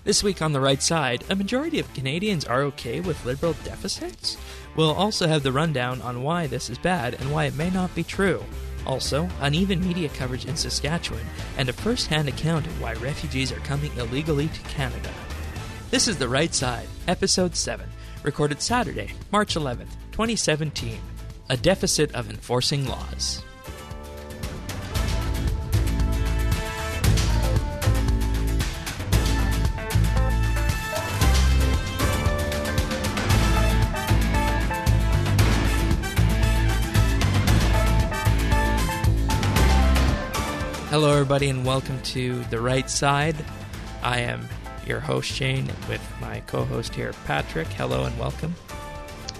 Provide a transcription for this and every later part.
This week on The Right Side, a majority of Canadians are okay with Liberal deficits? We'll also have the rundown on why this is bad and why it may not be true. Also, uneven media coverage in Saskatchewan and a first-hand account of why refugees are coming illegally to Canada. This is The Right Side, Episode 7, recorded Saturday, March 11th, 2017. A deficit of enforcing laws. Hello, everybody, and welcome to The Right Side. I am your host, Shane, with my co-host here, Patrick. Hello and welcome.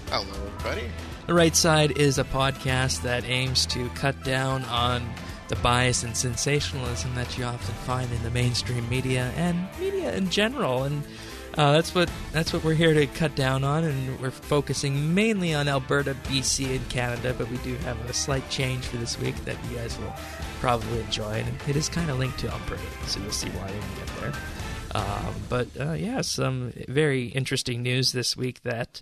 Hello, everybody. The Right Side is a podcast that aims to cut down on the bias and sensationalism that you often find in the mainstream media and media in general. And that's what we're here to cut down on, and we're focusing mainly on Alberta, BC, and Canada, but we do have a slight change for this week that you guys will probably enjoy, and it is kind of linked to Alberta, so you'll see why when we get there. Some very interesting news this week that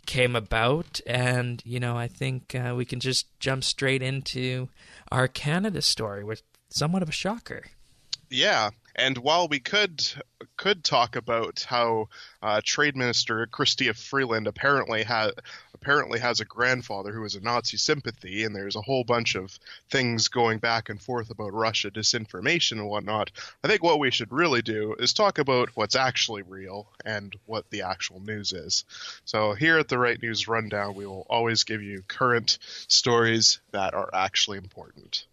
came about, and I think we can just jump straight into our Canada story with somewhat of a shocker. Yeah, and while we could talk about how Trade Minister Chrystia Freeland apparently has a grandfather who was a Nazi sympathy, and there's a whole bunch of things going back and forth about Russia disinformation and whatnot, I think what we should really do is talk about what's actually real and what the actual news is. So here at the Right News Rundown, we will always give you current stories that are actually important.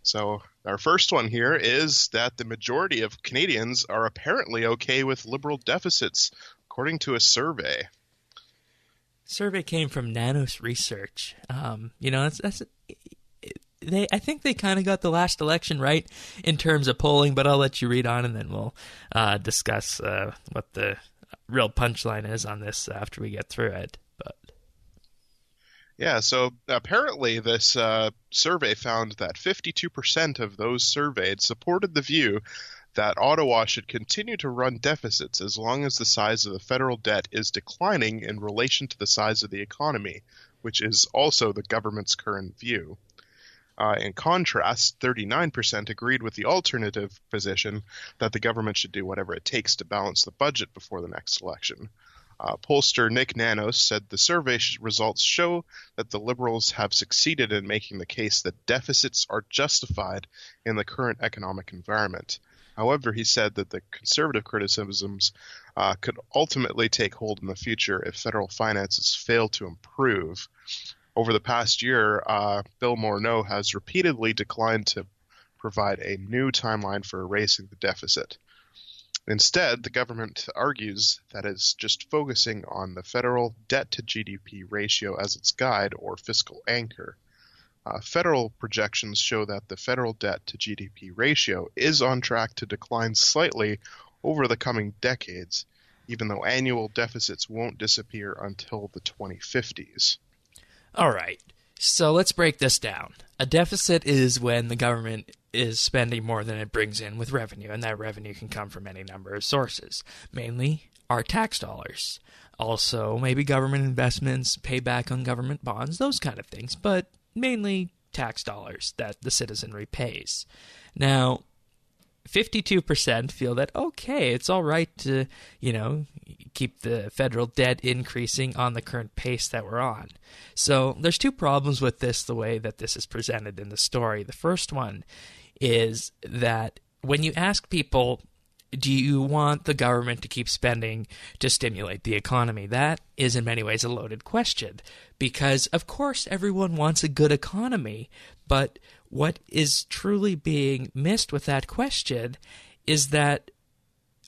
So our first one here is that the majority of Canadians are apparently okay with Liberal deficits, according to a survey. Survey came from Nanos Research. I think they kind of got the last election right in terms of polling, but I'll let you read on, and then we'll discuss what the real punchline is on this after we get through it. Yeah, so apparently this survey found that 52% of those surveyed supported the view that Ottawa should continue to run deficits as long as the size of the federal debt is declining in relation to the size of the economy, which is also the government's current view. In contrast, 39% agreed with the alternative position that the government should do whatever it takes to balance the budget before the next election. Pollster Nick Nanos said the survey results show that the Liberals have succeeded in making the case that deficits are justified in the current economic environment. However, he said that the conservative criticisms could ultimately take hold in the future if federal finances fail to improve. Over the past year, Bill Morneau has repeatedly declined to provide a new timeline for erasing the deficit. Instead, the government argues that it's just focusing on the federal debt-to-GDP ratio as its guide or fiscal anchor. Federal projections show that the federal debt-to-GDP ratio is on track to decline slightly over the coming decades, even though annual deficits won't disappear until the 2050s. All right, so let's break this down. A deficit is when the government is spending more than it brings in with revenue, and that revenue can come from any number of sources, mainly our tax dollars. Also, maybe government investments, payback on government bonds, those kind of things, but mainly tax dollars that the citizenry pays. Now, 52% feel that, okay, it's all right to, keep the federal debt increasing on the current pace that we're on. So there's two problems with this, the way that this is presented in the story. The first one is that when you ask people, do you want the government to keep spending to stimulate the economy? That is in many ways a loaded question, because of course everyone wants a good economy, but what is truly being missed with that question is that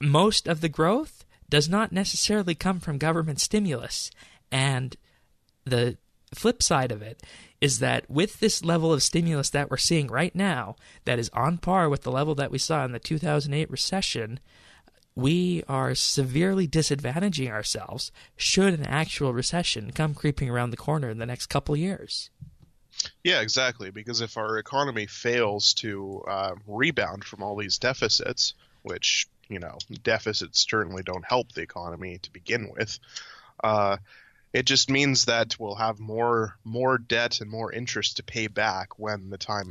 most of the growth does not necessarily come from government stimulus. And the flip side of it is that with this level of stimulus that we're seeing right now, that is on par with the level that we saw in the 2008 recession, we are severely disadvantaging ourselves should an actual recession come creeping around the corner in the next couple of years. Yeah, exactly, because if our economy fails to rebound from all these deficits, which deficits certainly don't help the economy to begin with. It just means that we'll have more debt and more interest to pay back when the time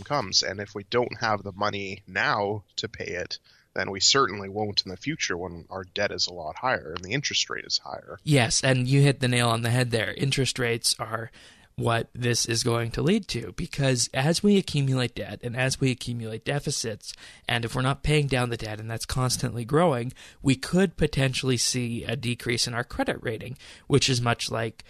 comes. And if we don't have the money now to pay it, then we certainly won't in the future when our debt is a lot higher and the interest rate is higher. Yes, and you hit the nail on the head there. Interest rates are what this is going to lead to, because as we accumulate debt and as we accumulate deficits, and if we're not paying down the debt and that's constantly growing, we could potentially see a decrease in our credit rating, which is much like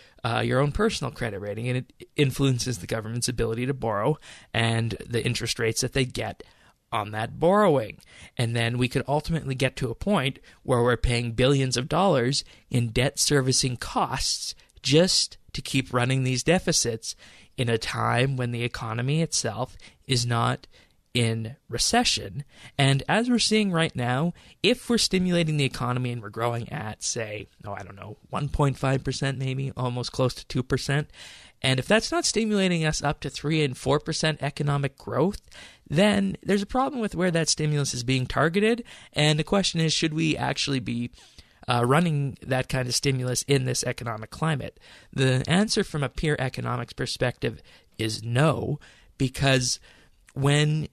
your own personal credit rating, and it influences the government's ability to borrow and the interest rates that they get on that borrowing. And then we could ultimately get to a point where we're paying billions of dollars in debt servicing costs just to keep running these deficits in a time when the economy itself is not in recession. And as we're seeing right now, if we're stimulating the economy and we're growing at, say, 1.5% maybe, almost close to 2%, and if that's not stimulating us up to 3 and 4% economic growth, then there's a problem with where that stimulus is being targeted. And the question is, should we actually be running that kind of stimulus in this economic climate? The answer from a pure economics perspective is no, because when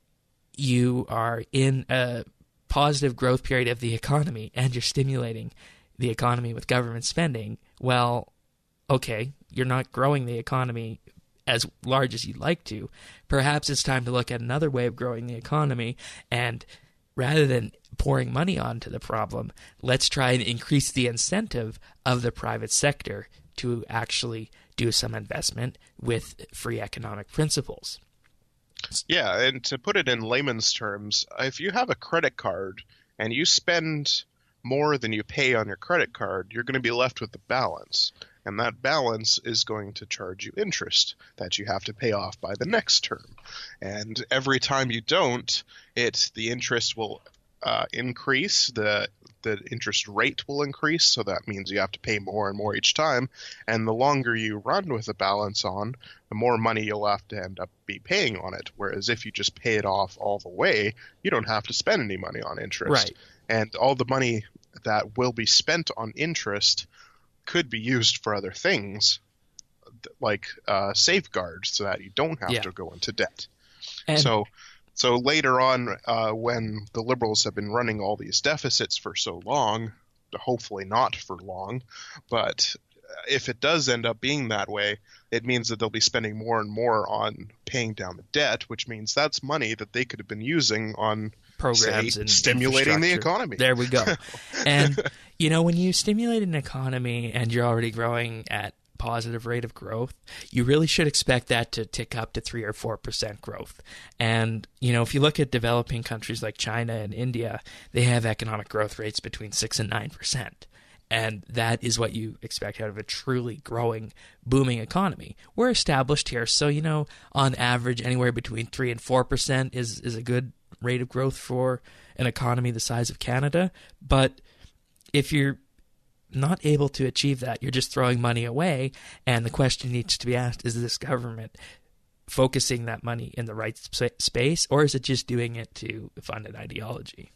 you are in a positive growth period of the economy and you're stimulating the economy with government spending, well, okay, you're not growing the economy as large as you'd like to. Perhaps it's time to look at another way of growing the economy, and rather than pouring money onto the problem, let's try and increase the incentive of the private sector to actually do some investment with free economic principles. Yeah, and to put it in layman's terms, if you have a credit card and you spend more than you pay on your credit card, you're going to be left with the balance. And that balance is going to charge you interest that you have to pay off by the next term. And every time you don't, the interest will increase, the interest rate will increase, so that means you have to pay more and more each time. And the longer you run with a balance on, the more money you'll have to end up be paying on it. Whereas if you just pay it off all the way, you don't have to spend any money on interest. Right. And all the money that will be spent on interest could be used for other things, like safeguards, so that you don't have to go into debt. And so later on, when the Liberals have been running all these deficits for so long, hopefully not for long, but if it does end up being that way, it means that they'll be spending more and more on paying down the debt, which means that's money that they could have been using on programs and stimulating the economy. There we go. And, when you stimulate an economy and you're already growing at positive rate of growth, you really should expect that to tick up to 3 or 4% growth. And, if you look at developing countries like China and India, they have economic growth rates between 6 and 9%. And that is what you expect out of a truly growing, booming economy. We're established here, so, on average, anywhere between 3 and 4% is a good rate of growth for an economy the size of Canada. But if you're not able to achieve that, you're just throwing money away, and the question needs to be asked, is this government focusing that money in the right space, or is it just doing it to fund an ideology?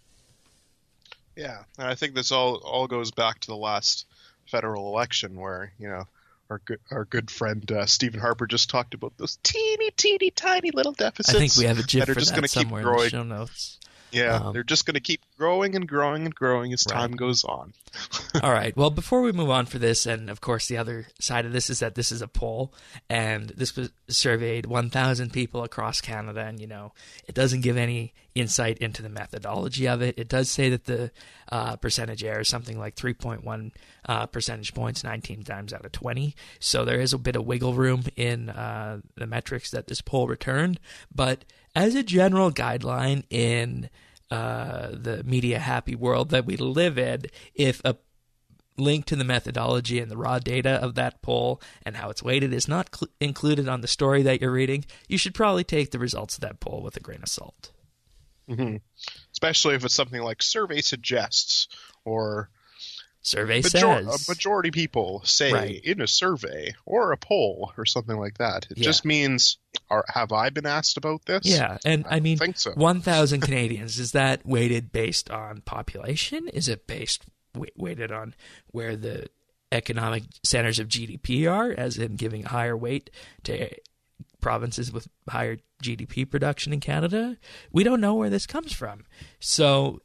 Yeah, and I think this all goes back to the last federal election where, our good friend Stephen Harper just talked about those teeny tiny little deficits. I think we have a GIF that are for just that somewhere in the show notes. Yeah, they're just going to keep growing and growing and growing as time goes on. All right. Well, before we move on for this, and of course the other side of this is that this is a poll, and this was surveyed 1,000 people across Canada, and it doesn't give any insight into the methodology of it. It does say that the percentage error is something like 3.1 percentage points, 19 times out of 20. So there is a bit of wiggle room in the metrics that this poll returned, but as a general guideline in the media happy world that we live in, if a link to the methodology and the raw data of that poll and how it's weighted is not included on the story that you're reading, you should probably take the results of that poll with a grain of salt. Mm-hmm. Especially if it's something like survey suggests or Survey says. Majority people say Right. in a survey or a poll or something like that. It just means, have I been asked about this? Yeah, and I mean, think so. 1,000 Canadians, is that weighted based on population? Is it weighted on where the economic centers of GDP are, as in giving a higher weight to provinces with higher GDP production in Canada? We don't know where this comes from. So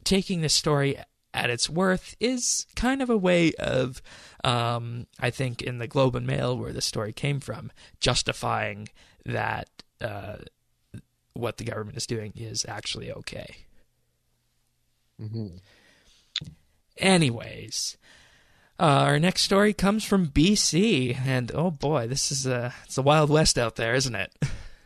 taking this story at its worth is kind of a way of, I think, in the Globe and Mail, where the story came from, justifying that what the government is doing is actually okay. Mm-hmm. Anyways, our next story comes from BC, and oh boy, it's the Wild West out there, isn't it?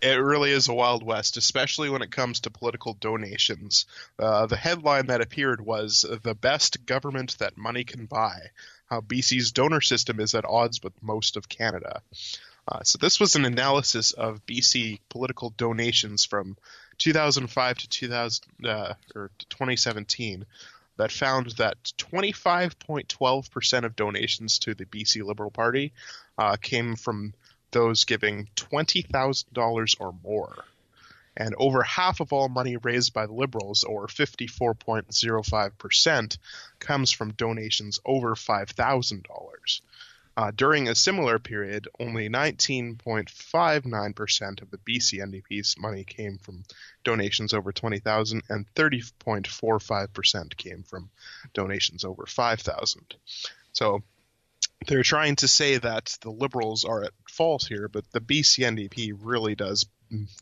It really is a Wild West, especially when it comes to political donations. The headline that appeared was "The Best Government That Money Can Buy: How BC's Donor System is at Odds with Most of Canada." So this was an analysis of BC political donations from 2005 to 2017 that found that 25.12% of donations to the BC Liberal Party came from those giving $20,000 or more. And over half of all money raised by the Liberals, or 54.05%, comes from donations over $5,000. During a similar period, only 19.59% of the BC NDP's money came from donations over $20,000, and 30.45% came from donations over $5,000. So they're trying to say that the Liberals are at fault here, but the BC NDP really does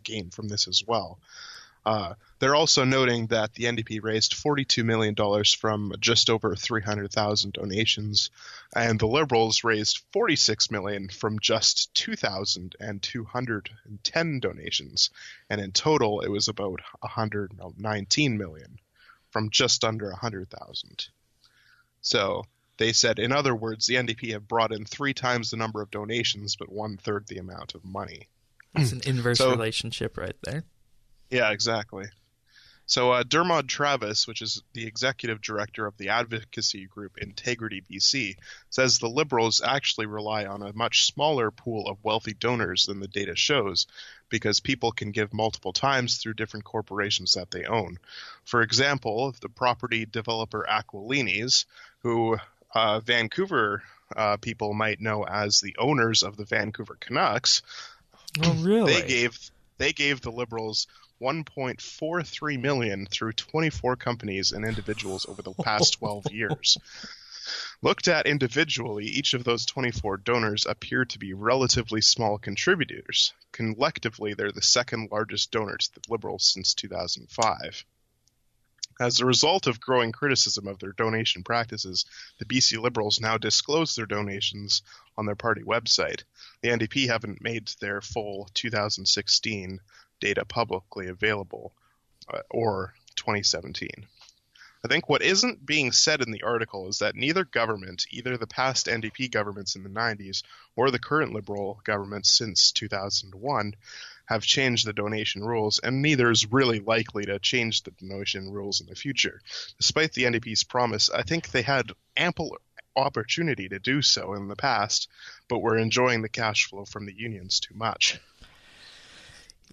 gain from this as well. They're also noting that the NDP raised $42 million from just over 300,000 donations, and the Liberals raised $46 million from just 2,210 donations, and in total it was about $119 million from just under 100,000. So they said, in other words, the NDP have brought in 3 times the number of donations, but 1/3 the amount of money. It's an inverse relationship right there. Yeah, exactly. So Dermot Travis, which is the executive director of the advocacy group Integrity BC, says the Liberals actually rely on a much smaller pool of wealthy donors than the data shows, because people can give multiple times through different corporations that they own. For example, the property developer Aquilinis, who Vancouver people might know as the owners of the Vancouver Canucks. Oh, really? They gave the Liberals $1.43 million through 24 companies and individuals over the past 12 years. Looked at individually, each of those 24 donors appear to be relatively small contributors. Collectively, they're the second largest donor to the Liberals since 2005. As a result of growing criticism of their donation practices, the BC Liberals now disclose their donations on their party website. The NDP haven't made their full 2016 data publicly available, or 2017. I think what isn't being said in the article is that neither government, either the past NDP governments in the 90s or the current Liberal government since 2001, have changed the donation rules, and neither is really likely to change the donation rules in the future. Despite the NDP's promise, I think they had ample opportunity to do so in the past, but were enjoying the cash flow from the unions too much.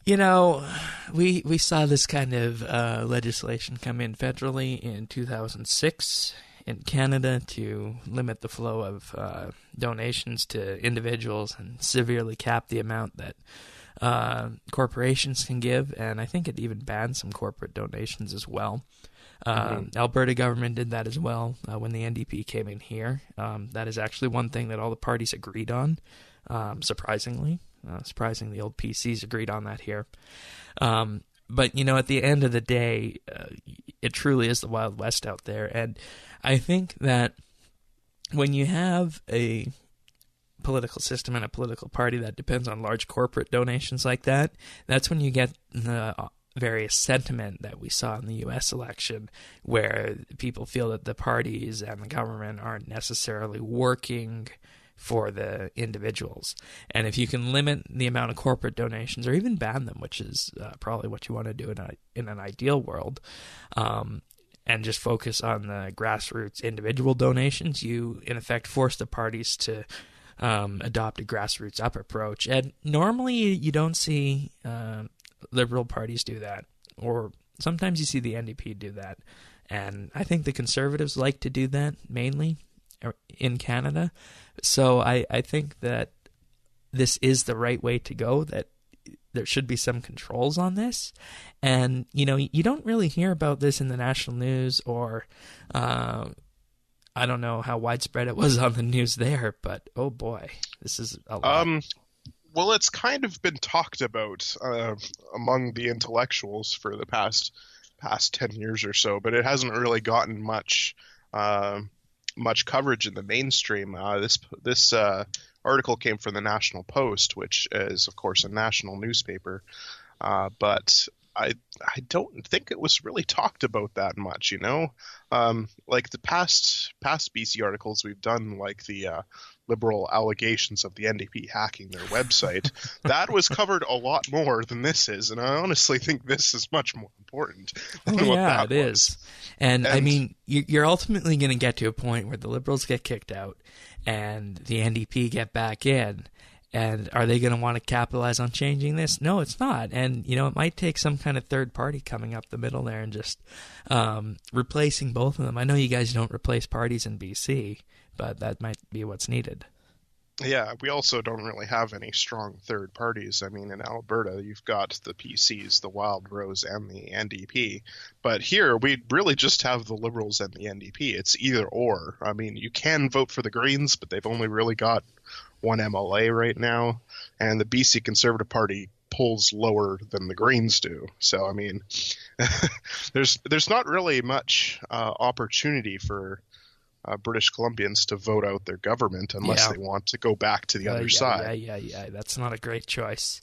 You know, we saw this kind of legislation come in federally in 2006 in Canada to limit the flow of donations to individuals and severely cap the amount that corporations can give, and I think it even banned some corporate donations as well. Alberta government did that as well when the NDP came in here. That is actually one thing that all the parties agreed on, surprisingly. Surprisingly, the old PCs agreed on that here. But, you know, at the end of the day, it truly is the Wild West out there. And I think that when you have a political system and a political party that depends on large corporate donations like that, that's when you get the various sentiment that we saw in the U.S. election, where people feel that the parties and the government aren't necessarily working for the individuals. And if you can limit the amount of corporate donations, or even ban them, which is probably what you want to do in an ideal world, and just focus on the grassroots individual donations, you in effect force the parties to adopt a grassroots up approach. And normally you don't see liberal parties do that, or sometimes you see the NDP do that. And I think the Conservatives like to do that mainly in Canada. So I think that this is the right way to go, that there should be some controls on this. And, you don't really hear about this in the national news, or I don't know how widespread it was on the news there, but oh boy, this is a lot. Well, it's kind of been talked about among the intellectuals for the past 10 years or so, but it hasn't really gotten much coverage in the mainstream. This article came from the National Post, which is, of course, a national newspaper, but I don't think it was really talked about that much, like the past BC articles we've done, like the liberal allegations of the NDP hacking their website, that was covered a lot more than this is, and I honestly think this is much more important than what that was. Is. And I mean, you're ultimately going to get to a point where the Liberals get kicked out and the NDP get back in. And are they going to want to capitalize on changing this? No, it's not. And, it might take some kind of third party coming up the middle there and just replacing both of them. I know you guys don't replace parties in BC, but that might be what's needed. Yeah, we also don't really have any strong third parties. I mean, in Alberta, you've got the PCs, the Wild Rose, and the NDP. But here, we really just have the Liberals and the NDP. It's either or. I mean, you can vote for the Greens, but they've only really got one MLA right now. And the BC Conservative Party polls lower than the Greens do. So, I mean, there's not really much opportunity for British Columbians to vote out their government unless they want to go back to the other side. Yeah. That's not a great choice.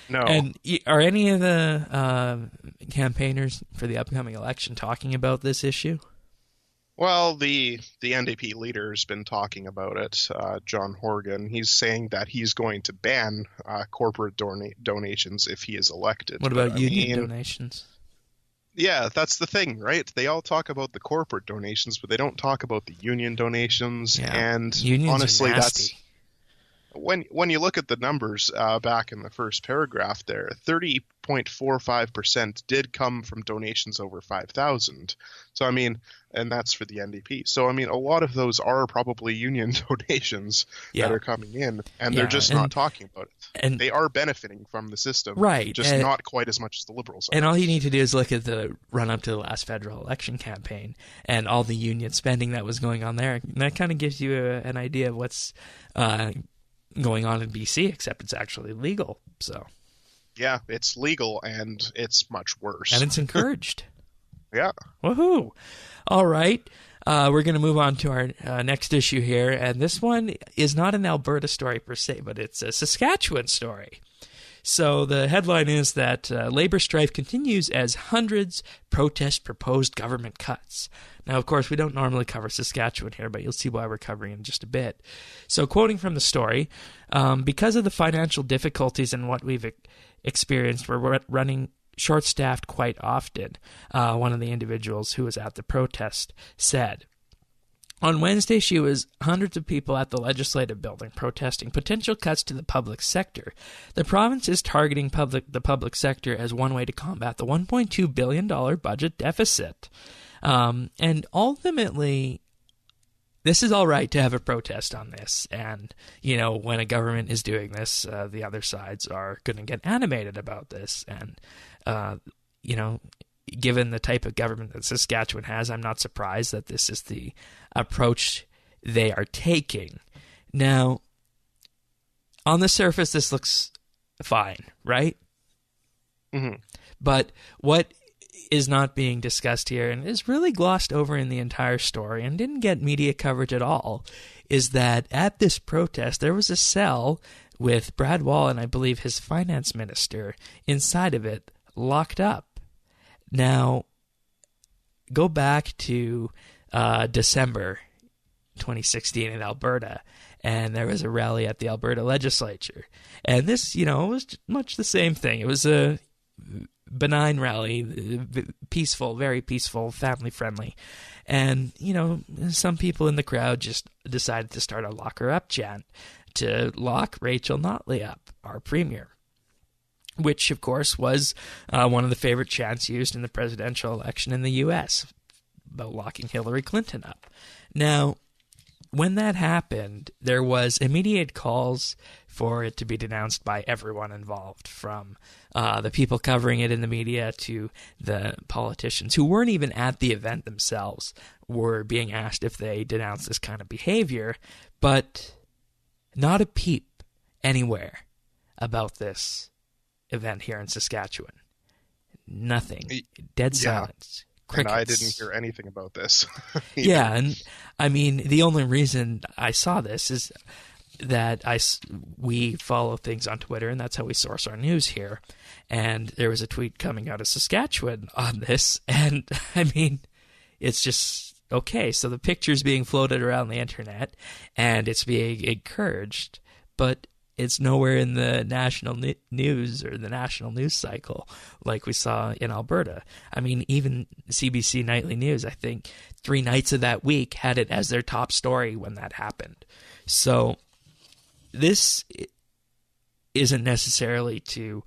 No. And are any of the campaigners for the upcoming election talking about this issue? Well, the NDP leader has been talking about it, John Horgan. He's saying that he's going to ban corporate donations if he is elected. What about union donations? Yeah, that's the thing, right? They all talk about the corporate donations, but they don't talk about the union donations. Yeah. And unions honestly, are nasty. That's when you look at the numbers back in the first paragraph there, 30.45% did come from donations over 5,000. So, I mean, and that's for the NDP. So, I mean, a lot of those are probably union donations that are coming in, and they're just not talking about it. And they are benefiting from the system, right? Just not quite as much as the Liberals are. And all you need to do is look at the run-up to the last federal election campaign and all the union spending that was going on there. And that kind of gives you an idea of what's going on in BC, except it's actually legal. So yeah, it's legal and it's much worse. And it's encouraged. Yeah. Woohoo. All right. We're going to move on to our next issue here. And this one is not an Alberta story per se, but it's a Saskatchewan story. So the headline is that labor strife continues as hundreds protest proposed government cuts. Now, of course, we don't normally cover Saskatchewan here, but you'll see why we're covering in just a bit. So quoting from the story, because of the financial difficulties and what we've experienced, we're running short-staffed quite often, one of the individuals who was at the protest said. On Wednesday, she was hundreds of people at the Legislative Building protesting potential cuts to the public sector. The province is targeting the public sector as one way to combat the $1.2 billion budget deficit. And ultimately, this is all right to have a protest on this. And, when a government is doing this, the other sides are going to get animated about this. And, given the type of government that Saskatchewan has, I'm not surprised that this is the approach they are taking. Now, on the surface, this looks fine, right? Mm-hmm. But what is not being discussed here, and is really glossed over in the entire story and didn't get media coverage at all, is that at this protest, there was a cell with Brad Wall and I believe his finance minister inside of it, locked up. Now, go back to December 2016 in Alberta, and there was a rally at the Alberta legislature. And this, was much the same thing. It was a benign rally, peaceful, very peaceful, family friendly. And, some people in the crowd just decided to start a lock her up chant to lock Rachel Notley up, our premier, which, of course, was one of the favorite chants used in the presidential election in the U.S., about locking Hillary Clinton up. Now, when that happened, there was immediate calls for it to be denounced by everyone involved, from the people covering it in the media to the politicians who weren't even at the event themselves were being asked if they denounced this kind of behavior, but not a peep anywhere about this event here in Saskatchewan. Nothing. Dead silence. Crickets. And I didn't hear anything about this. Yeah, and I mean, the only reason I saw this is that we follow things on Twitter, and that's how we source our news here. And there was a tweet coming out of Saskatchewan on this, and I mean, it's just okay. So the picture's being floated around the internet, and it's being encouraged, but it's nowhere in the national news or the national news cycle like we saw in Alberta. I mean, even CBC Nightly News, I think 3 nights of that week had it as their top story when that happened. So this isn't necessarily to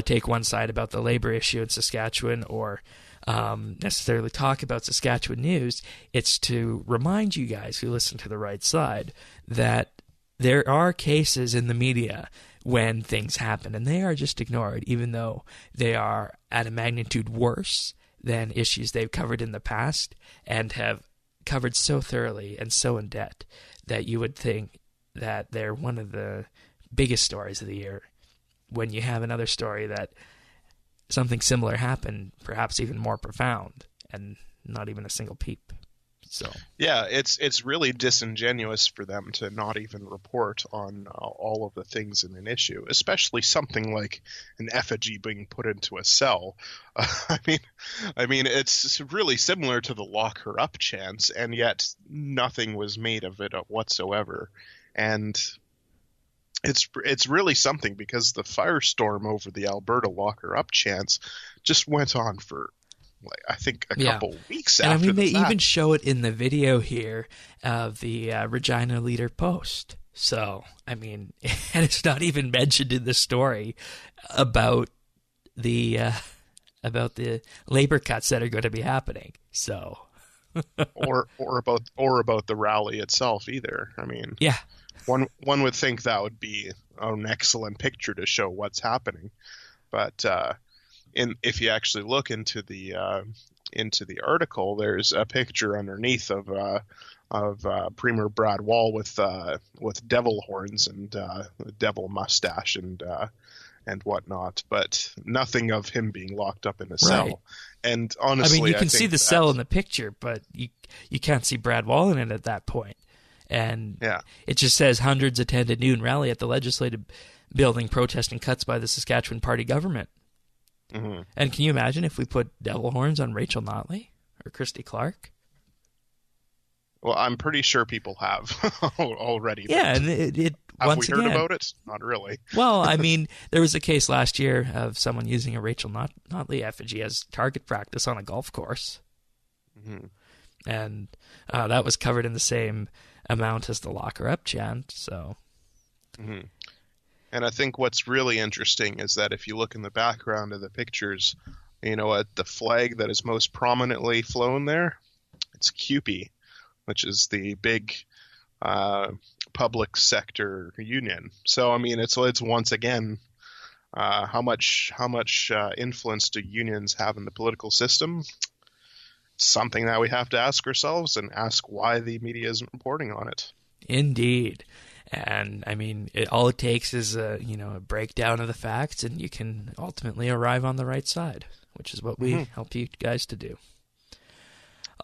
take one side about the labor issue in Saskatchewan or necessarily talk about Saskatchewan news. It's to remind you guys who listen to the right side that there are cases in the media when things happen, and they are just ignored, even though they are at a magnitude worse than issues they've covered in the past and have covered so thoroughly and so in depth that you would think that they're one of the biggest stories of the year, when you have another story that something similar happened, perhaps even more profound, and not even a single peep. So yeah, it's really disingenuous for them to not even report on all of the things in an issue, especially something like an effigy being put into a cell. I mean, it's really similar to the lock her up chance, and yet nothing was made of it whatsoever. And it's really something, because the firestorm over the Alberta lock her up chance just went on for, I think, a couple weeks after. And I mean, they even show it in the video here of the Regina Leader post. So, I mean, and it's not even mentioned in the story about the labor cuts that are going to be happening. So, or about the rally itself either. I mean, yeah, one would think that would be an excellent picture to show what's happening, but if you actually look into the article, there's a picture underneath of Premier Brad Wall with devil horns and devil mustache and whatnot, but nothing of him being locked up in a cell. Right. And honestly, I mean, you can see the cell in the picture, but you can't see Brad Wall in it at that point. And it just says hundreds attended noon rally at the Legislative Building protesting cuts by the Saskatchewan party government. Mm-hmm. And can you imagine if we put devil horns on Rachel Notley or Christy Clark? Well, I'm pretty sure people have already. Yeah, and it have once we heard again, about it? Not really. Well, I mean, there was a case last year of someone using a Rachel Notley effigy as target practice on a golf course. Mm-hmm. And that was covered in the same amount as the lock her up chant. So, mm-hmm. And I think what's really interesting is that if you look in the background of the pictures, you know what, the flag that is most prominently flown there, it's CUPE, which is the big public sector union. So I mean, it's once again, how much influence do unions have in the political system? It's something that we have to ask ourselves and ask why the media isn't reporting on it. Indeed. And I mean, all it takes is a breakdown of the facts, and you can ultimately arrive on the right side, which is what we help you guys to do.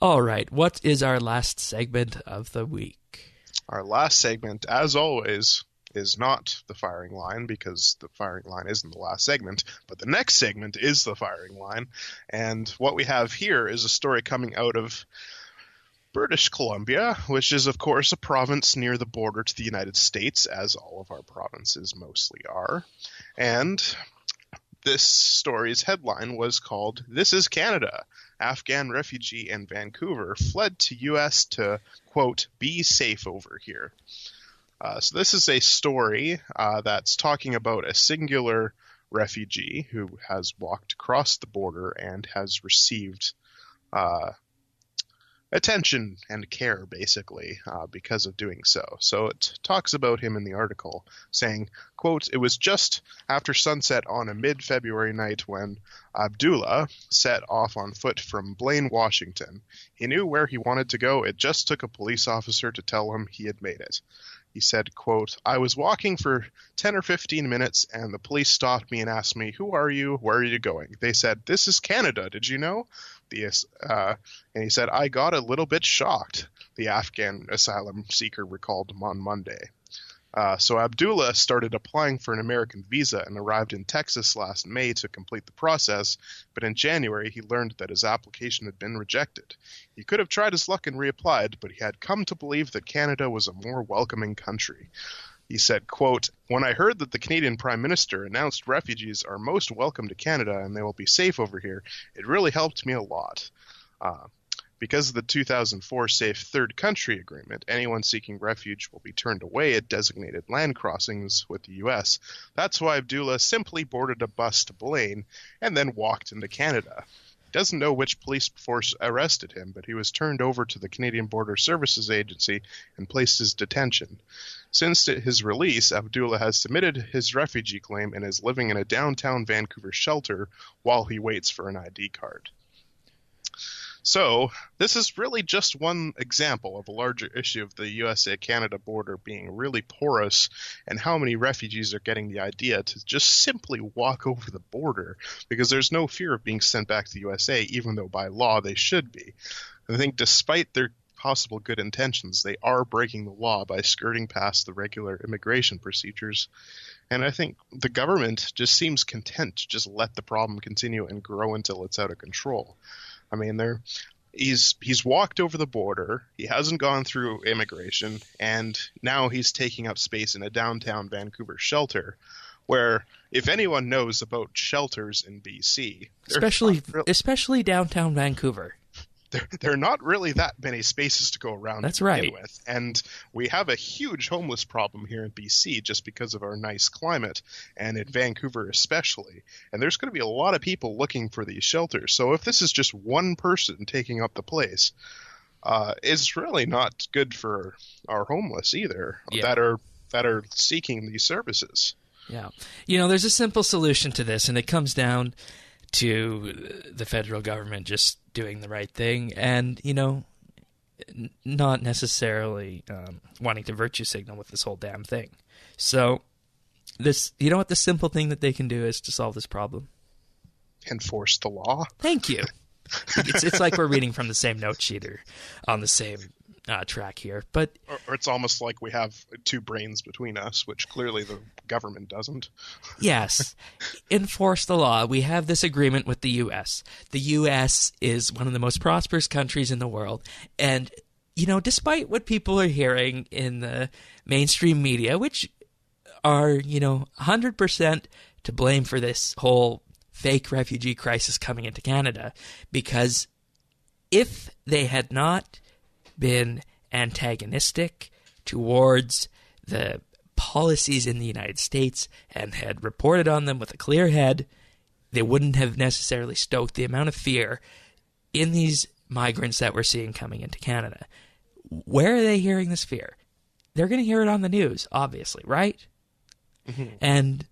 All right, what is our last segment of the week? Our last segment, as always, is not the firing line, because the firing line isn't the last segment, but the next segment is the firing line. And what we have here is a story coming out of British Columbia, which is, of course, a province near the border to the United States, as all of our provinces mostly are. And this story's headline was called, "This is Canada. Afghan refugee in Vancouver fled to U.S. to, quote, be safe over here." So this is a story that's talking about a singular refugee who has walked across the border and has received attention and care, basically, because of doing so. So it talks about him in the article, saying, quote, "It was just after sunset on a mid-February night when Abdullah set off on foot from Blaine, Washington. He knew where he wanted to go. It just took a police officer to tell him he had made it." He said, quote, "I was walking for 10 or 15 minutes and the police stopped me and asked me, 'Who are you? Where are you going?' They said, 'This is Canada. Did you know?' And he said, 'I got a little bit shocked,' the Afghan asylum seeker recalled him on Monday. So Abdullah started applying for an American visa and arrived in Texas last May to complete the process, but in January he learned that his application had been rejected. He could have tried his luck and reapplied, but he had come to believe that Canada was a more welcoming country. He said, quote, "When I heard that the Canadian Prime Minister announced refugees are most welcome to Canada and they will be safe over here, it really helped me a lot. Because of the 2004 Safe Third Country Agreement, anyone seeking refuge will be turned away at designated land crossings with the U.S. That's why Abdullah simply boarded a bus to Blaine and then walked into Canada. He doesn't know which police force arrested him, but he was turned over to the Canadian Border Services Agency and placed his detention. Since his release, Abdullah has submitted his refugee claim and is living in a downtown Vancouver shelter while he waits for an ID card." So this is really just one example of a larger issue of the USA-Canada border being really porous and how many refugees are getting the idea to just simply walk over the border because there's no fear of being sent back to the USA, even though by law they should be. I think despite their possible good intentions, they are breaking the law by skirting past the regular immigration procedures. And I think the government just seems content to just let the problem continue and grow until it's out of control. I mean, he's walked over the border, he hasn't gone through immigration, and now he's taking up space in a downtown Vancouver shelter, where if anyone knows about shelters in BC, especially downtown Vancouver, there are not really that many spaces to go around. That's right. With. And we have a huge homeless problem here in BC just because of our nice climate, and in Vancouver especially. And there's going to be a lot of people looking for these shelters. So if this is just one person taking up the place, it's really not good for our homeless either, that are seeking these services. Yeah. There's a simple solution to this, and it comes down to the federal government just doing the right thing and, not necessarily wanting to virtue signal with this whole damn thing. So what the simple thing that they can do is to solve this problem? Enforce the law. Thank you. It's like we're reading from the same note sheet or on the same track here, but or it's almost like we have two brains between us, which clearly the government doesn't. Yes, enforce the law. We have this agreement with the U.S. The U.S. is one of the most prosperous countries in the world, and despite what people are hearing in the mainstream media, which are 100% to blame for this whole fake refugee crisis coming into Canada, because if they had not been antagonistic towards the policies in the United States and had reported on them with a clear head, they wouldn't have necessarily stoked the amount of fear in these migrants that we're seeing coming into Canada. Where are they hearing this fear? They're going to hear it on the news, obviously, right? Mm-hmm. And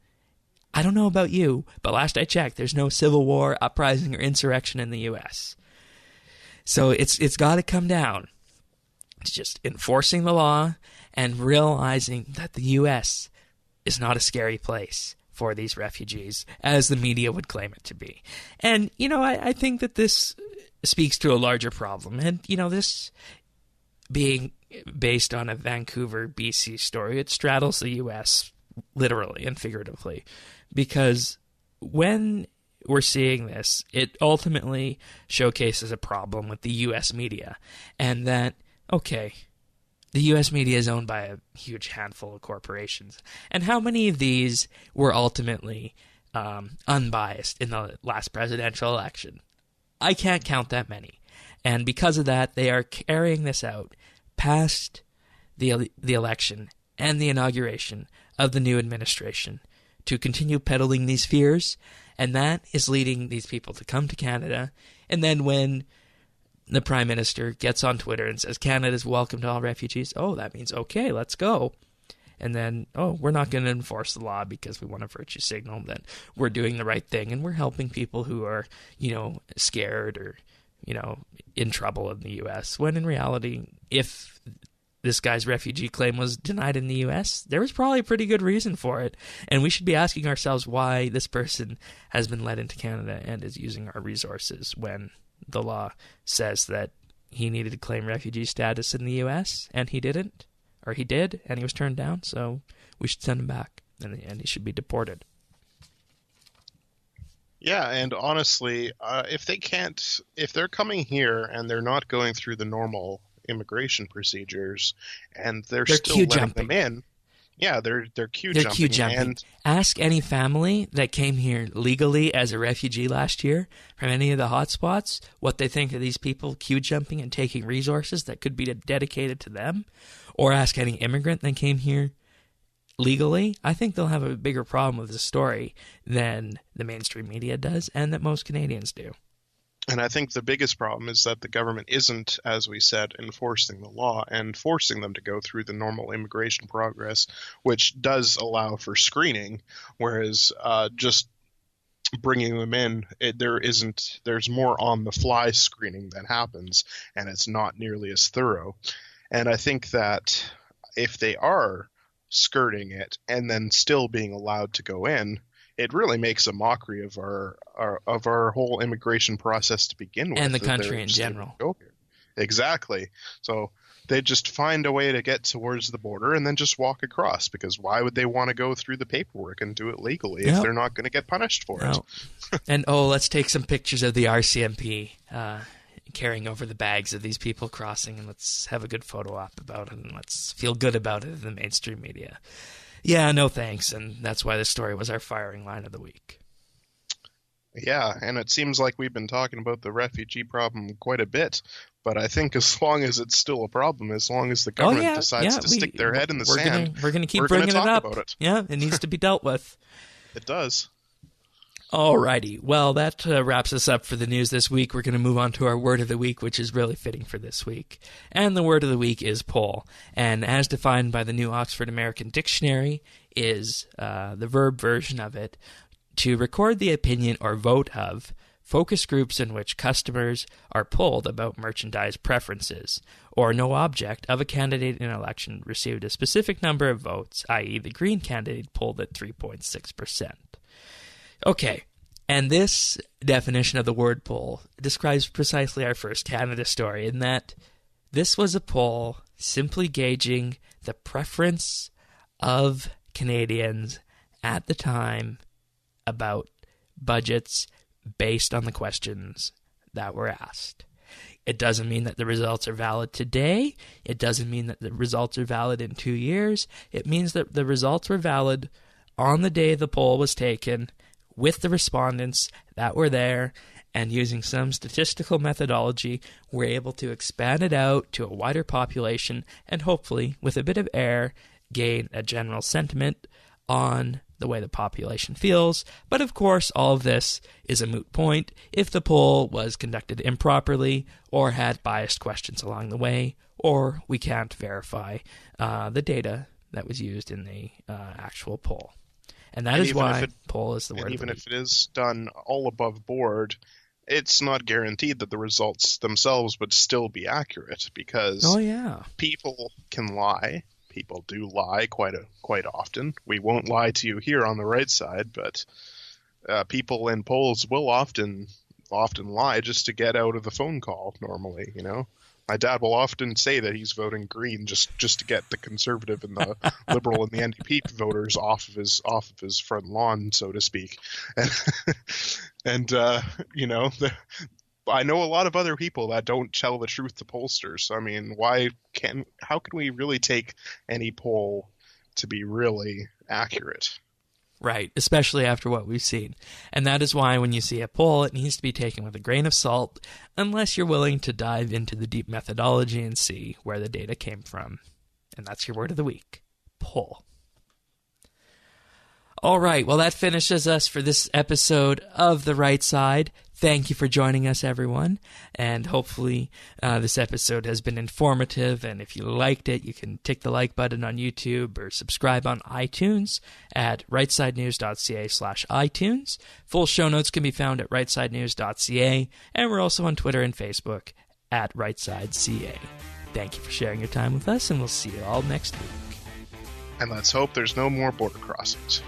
I don't know about you, but last I checked, there's no civil war, uprising, or insurrection in the U.S. So it's got to come down to just enforcing the law and realizing that the U.S. is not a scary place for these refugees, as the media would claim it to be. And, I think that this speaks to a larger problem. And, this being based on a Vancouver, BC story, it straddles the U.S. literally and figuratively. Because when we're seeing this, it ultimately showcases a problem with the U.S. media. And that, okay, the U.S. media is owned by a huge handful of corporations. And how many of these were ultimately unbiased in the last presidential election. I can't count that many. And because of that, they are carrying this out past the election and the inauguration of the new administration to continue peddling these fears. And that is leading these people to come to Canada. And then when the Prime Minister gets on Twitter and says, Canada's welcome to all refugees, oh, that means, okay, let's go. And then, oh, we're not going to enforce the law because we want to virtue signal that we're doing the right thing and we're helping people who are, scared or, in trouble in the U.S. When in reality, if this guy's refugee claim was denied in the U.S., there was probably a pretty good reason for it. And we should be asking ourselves why this person has been led into Canada and is using our resources when the law says that he needed to claim refugee status in the U.S. and he didn't. Or he did, and he was turned down, so we should send him back, and he should be deported. Yeah, and honestly, if they're coming here and they're not going through the normal immigration procedures, and they're still letting them in, yeah, they're queue jumping. And ask any family that came here legally as a refugee last year from any of the hotspots what they think of these people queue jumping and taking resources that could be dedicated to them. Or ask any immigrant that came here legally. I think they'll have a bigger problem with the story than the mainstream media does and that most Canadians do. And I think the biggest problem is that the government isn't, as we said, enforcing the law and forcing them to go through the normal immigration progress, which does allow for screening, whereas just bringing them in, there's more on-the-fly screening that happens, and it's not nearly as thorough. And I think that if they are skirting it and then still being allowed to go in, it really makes a mockery of our whole immigration process to begin with. And the country in general. Exactly. So they just find a way to get towards the border and then just walk across, because why would they want to go through the paperwork and do it legally if they're not going to get punished for it? And let's take some pictures of the RCMP carrying over the bags of these people crossing, and let's have a good photo op about it, and let's feel good about it in the mainstream media. Yeah, no thanks, and that's why this story was our firing line of the week. Yeah, and it seems like we've been talking about the refugee problem quite a bit, but I think as long as it's still a problem, as long as the government decides to stick their head in the sand, we're going to keep bringing it up. About it. Yeah, it needs to be dealt with. It does. Alrighty, well, that wraps us up for the news this week. We're going to move on to our word of the week, which is really fitting for this week. And the word of the week is poll. And as defined by the new Oxford American Dictionary, is the verb version of it, to record the opinion or vote of focus groups in which customers are polled about merchandise preferences, or no object of a candidate in an election received a specific number of votes, i.e. the Green candidate polled at 3.6%. Okay, and this definition of the word poll describes precisely our first Canada story, in that this was a poll simply gauging the preference of Canadians at the time about budgets based on the questions that were asked. It doesn't mean that the results are valid today. It doesn't mean that the results are valid in 2 years. It means that the results were valid on the day the poll was taken, with the respondents that were there, and using some statistical methodology, we're able to expand it out to a wider population and hopefully, with a bit of air, gain a general sentiment on the way the population feels. But of course, all of this is a moot point if the poll was conducted improperly or had biased questions along the way, or we can't verify the data that was used in the actual poll. And that is why poll is the word. And even if it is done all above board, it's not guaranteed that the results themselves would still be accurate, because people can lie. People do lie quite often. We won't lie to you here on the right side, but people in polls will often lie just to get out of the phone call normally, My dad will often say that he's voting Green just to get the Conservative and the Liberal and the NDP voters off of his front lawn, so to speak. And I know a lot of other people that don't tell the truth to pollsters. I mean, how can we really take any poll to be really accurate? Right, especially after what we've seen. And that is why when you see a poll, it needs to be taken with a grain of salt, unless you're willing to dive into the deep methodology and see where the data came from. And that's your word of the week. Poll. All right, well, that finishes us for this episode of The Right Side. Thank you for joining us, everyone, and hopefully this episode has been informative, and if you liked it, you can tick the like button on YouTube or subscribe on iTunes at rightsidenews.ca/iTunes. Full show notes can be found at rightsidenews.ca, and we're also on Twitter and Facebook at rightsideca. Thank you for sharing your time with us, and we'll see you all next week. And let's hope there's no more border crossings.